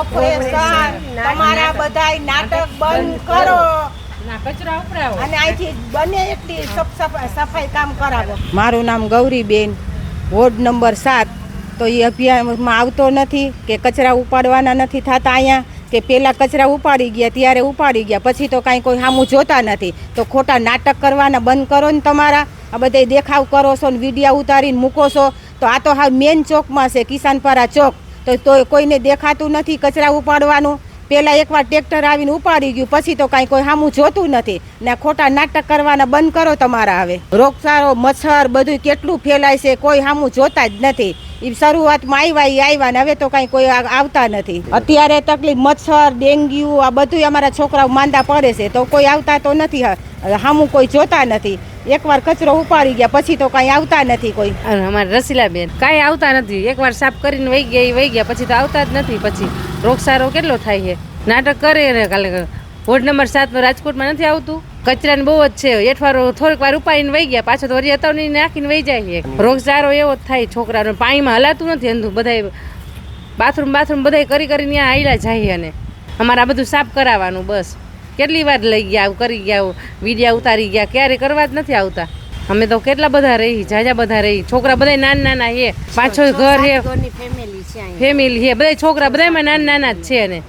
Operation તમારા બધાય નાટક બંધ કરો કચરા ઉપડાવો અને અહીંથી બને એટલી સફાઈ કામ કરાવો. મારું નામ ગૌરીબેન, વોર્ડ નંબર 7. તો એ અભિયાનમાં આવતો નથી કે કચરા ઉપાડવાના નથી થતા અહીંયા, કે પહેલાં કચરા ઉપાડી ગયા ત્યારે ઉપાડી ગયા, પછી તો કાંઈ કોઈ સામું જોતા નથી. તો ખોટા નાટક કરવાના બંધ કરો ને તમારા. આ બધા દેખાવ કરો છો ને વિડીયા ઉતારીને મૂકો છો. તો આ તો હા મેન ચોકમાં છે, કિસાનપારા ચોક. તો કોઈને દેખાતું નથી કચરા ઉપાડવાનું. પહેલાં એકવાર ટ્રેક્ટર આવીને ઉપાડી ગયું, પછી તો કાંઈ કોઈ સામું જોતું નથી. ને ખોટા નાટક કરવાના બંધ કરો તમારા. હવે રોગચાળો મચ્છર બધું કેટલું ફેલાય છે, કોઈ સામું જોતા જ નથી. એ શરૂઆતમાં આવ્યા ને હવે તો કાંઈ કોઈ આવતા નથી. અત્યારે તકલીફ મચ્છર ડેન્ગ્યુ આ બધું અમારા છોકરાઓ માંદા પડે છે, તો કોઈ આવતા તો નથી. સામું કોઈ જોતા નથી. એકવાર કચરો ઉપાડી ગયા પછી તો કાંઈ આવતા નથી કોઈ. અમારે રસીલાબેન કાંઈ આવતા નથી. એકવાર સાફ કરીને વહી ગયા પછી તો આવતા જ નથી. પછી રોગસારો કેટલો થાય છે. નાટક કરે ને કાલે વોર્ડ નંબર 7 રાજકોટમાં નથી આવતું. કચરાને બહુ જ છે. એઠવારો થોડીક વાર ઉપાડીને વહી ગયા, પાછો તો વળી હતાવની નાખીને વહી જાય છે. રોગચારો એવો જ થાય. છોકરાને પાણીમાં હલાતું નથી. અંધું બધા બાથરૂમ બધા કરી ત્યાં આયલા જાય. અને અમારે આ બધું સાફ કરાવવાનું બસ. કેટલી વાર લઈ ગયા કરી ગયા વિડીયા ઉતારી ગયા, ક્યારે કરવા જ નથી આવતા. અમે તો કેટલા બધા રહી, જાજા બધા રહી. છોકરા બધા નાના હે, 5-6 ઘર હે, ફેમિલી હે, બધા છોકરા બધામાં નાના જ છે. અને